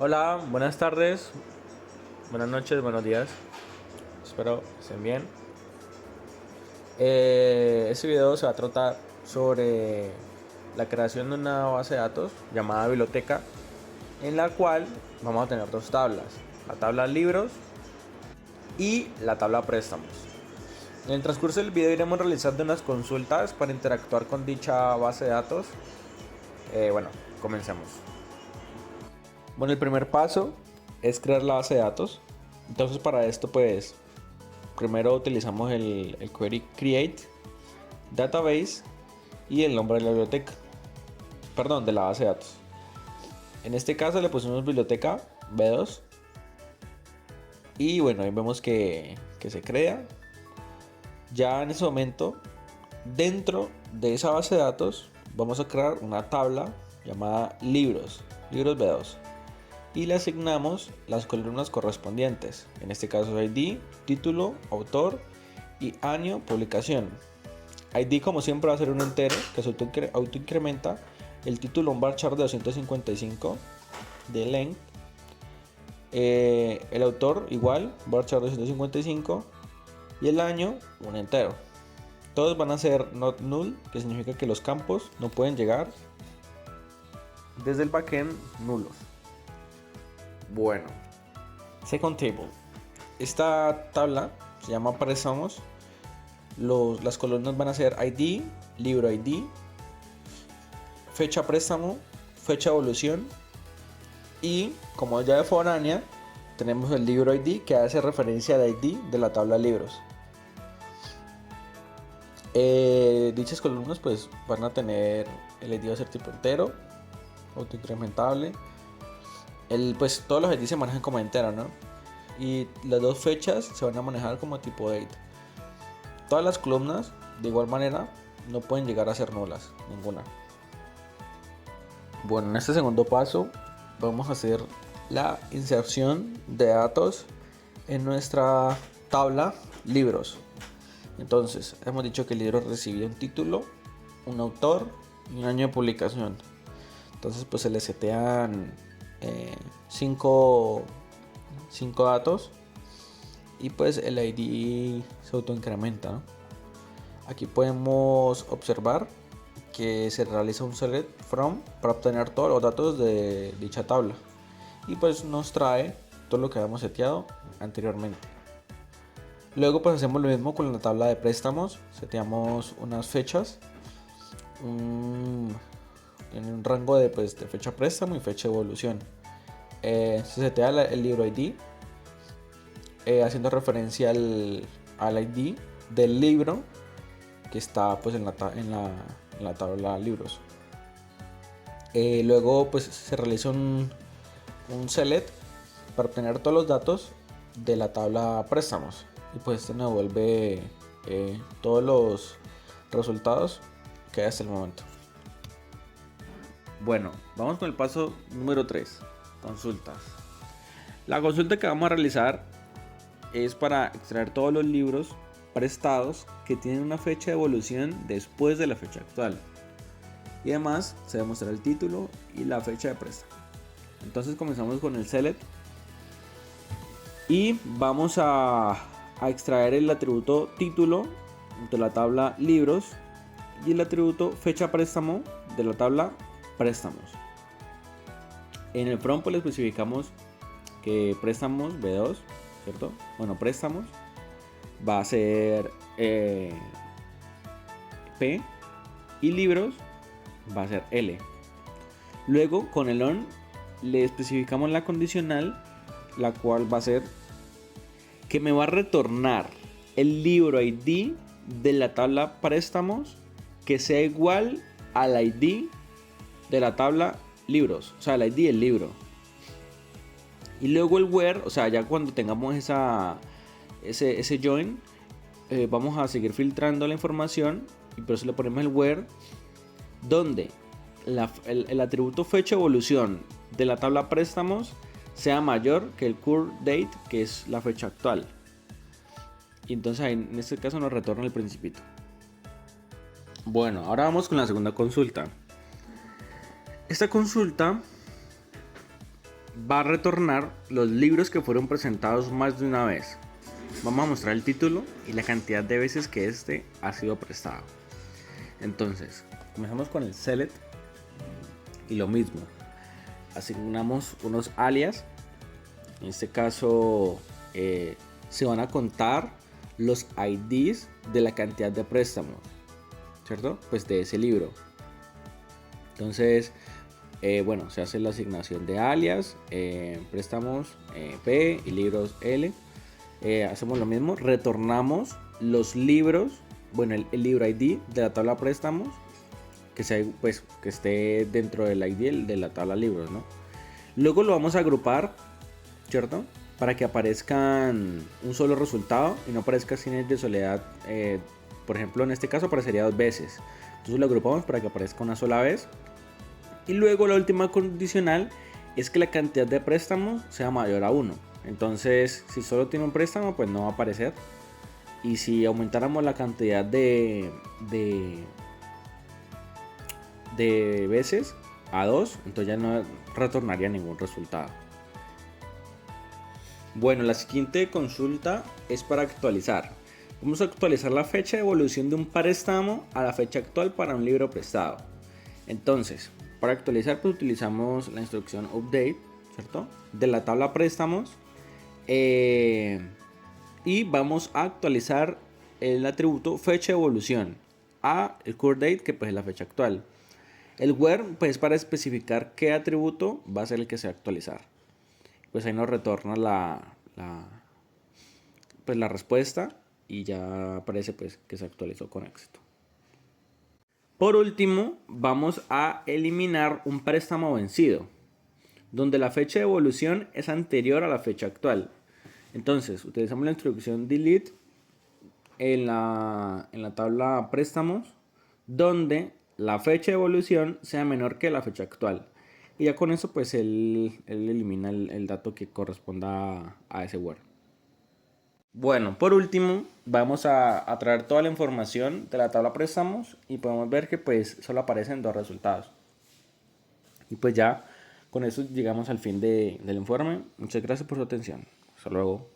Hola, buenas tardes, buenas noches, buenos días. Espero que estén bien. Este video se va a tratar sobre la creación de una base de datos llamada biblioteca, en la cual vamos a tener dos tablas: la tabla libros y la tabla préstamos. En el transcurso del video iremos realizando unas consultas para interactuar con dicha base de datos. Bueno, comencemos. Bueno, el primer paso es crear la base de datos. Entonces, para esto pues primero utilizamos el query create database y el nombre de la biblioteca, perdón, de la base de datos. En este caso le pusimos biblioteca B2 y bueno, ahí vemos que se crea. Ya en ese momento, dentro de esa base de datos vamos a crear una tabla llamada libros B2, y le asignamos las columnas correspondientes. En este caso ID, título, autor y año publicación. ID, como siempre, va a ser un entero que se autoincrementa. El título un varchar de 255 de length. El autor igual, varchar de 255. Y el año un entero. Todos van a ser not null, que significa que los campos no pueden llegar desde el backend nulos. Bueno, second table. Esta tabla se llama préstamos. Las columnas van a ser ID, libro ID, fecha préstamo, fecha evolución, y como ya de foránea tenemos el libro ID, que hace referencia al ID de la tabla de libros. Dichas columnas pues van a tener el ID, va a ser tipo entero, autoincrementable. Pues todos los ID se manejan como entero, ¿no? Y las dos fechas se van a manejar como tipo date. Todas las columnas de igual manera no pueden llegar a ser nulas, ninguna. Bueno, en este segundo paso vamos a hacer la inserción de datos en nuestra tabla libros. Entonces, hemos dicho que el libro recibió un título, un autor y un año de publicación. Entonces, pues se le setean 5 datos y pues el ID se autoincrementa, ¿no? Aquí podemos observar que se realiza un select from para obtener todos los datos de dicha tabla, y pues nos trae todo lo que habíamos seteado anteriormente. Luego pues hacemos lo mismo con la tabla de préstamos. Seteamos unas fechas en un rango de fecha préstamo y fecha de evolución. Se setea el libro ID, haciendo referencia al ID del libro que está pues en la tabla libros. Luego pues se realiza un select para obtener todos los datos de la tabla préstamos, y pues este nos devuelve todos los resultados que hay hasta el momento. Bueno, vamos con el paso número 3, consultas. La consulta que vamos a realizar es para extraer todos los libros prestados que tienen una fecha de evolución después de la fecha actual, y además se va a mostrar el título y la fecha de préstamo. Entonces comenzamos con el select y vamos a extraer el atributo título de la tabla libros y el atributo fecha préstamo de la tabla préstamos. En el front pues le especificamos que préstamos B2, ¿cierto? Bueno, préstamos va a ser P y libros va a ser L. Luego con el on le especificamos la condicional, la cual va a ser que me va a retornar el libro ID de la tabla préstamos que sea igual al ID de la tabla libros, o sea, el ID del libro. Y luego el where, o sea, ya cuando tengamos ese join, vamos a seguir filtrando la información, y por eso le ponemos el where, donde el atributo fecha evolución de la tabla préstamos sea mayor que el current date, que es la fecha actual. Y entonces ahí, en este caso, nos retorna el principito. Bueno, ahora vamos con la segunda consulta. Esta consulta va a retornar los libros que fueron presentados más de una vez. Vamos a mostrar el título y la cantidad de veces que este ha sido prestado. Entonces, comenzamos con el select y lo mismo. Asignamos unos alias. En este caso se van a contar los IDs de la cantidad de préstamos, ¿cierto? Pues de ese libro. Entonces, bueno, se hace la asignación de alias, préstamos P y libros L. Hacemos lo mismo, retornamos los libros, bueno, el libro ID de la tabla préstamos, que sea, pues, que esté dentro del ID de la tabla libros, ¿no? Luego lo vamos a agrupar, ¿cierto? Para que aparezcan un solo resultado y no aparezca cines de soledad. Por ejemplo, en este caso aparecería 2 veces. Entonces lo agrupamos para que aparezca una sola vez. Y luego la última condicional es que la cantidad de préstamos sea mayor a 1. Entonces, si solo tiene un préstamo, pues no va a aparecer. Y si aumentáramos la cantidad de veces a 2, entonces ya no retornaría ningún resultado. Bueno, la siguiente consulta es para actualizar. Vamos a actualizar la fecha de evolución de un préstamo a la fecha actual para un libro prestado. Entonces, para actualizar, pues utilizamos la instrucción update, ¿cierto? De la tabla préstamos. Y vamos a actualizar el atributo fecha de evolución a el current date, que pues es la fecha actual. El where pues para especificar qué atributo va a ser el que se va a actualizar. Pues ahí nos retorna pues la respuesta y ya aparece pues que se actualizó con éxito. Por último, vamos a eliminar un préstamo vencido, donde la fecha de evolución es anterior a la fecha actual. Entonces, utilizamos la instrucción delete en la tabla préstamos, donde la fecha de evolución sea menor que la fecha actual. Y ya con eso pues él elimina el dato que corresponda a ese word. Bueno, por último vamos a traer toda la información de la tabla préstamos y podemos ver que pues solo aparecen 2 resultados. Y pues ya con eso llegamos al fin del informe. Muchas gracias por su atención. Hasta luego.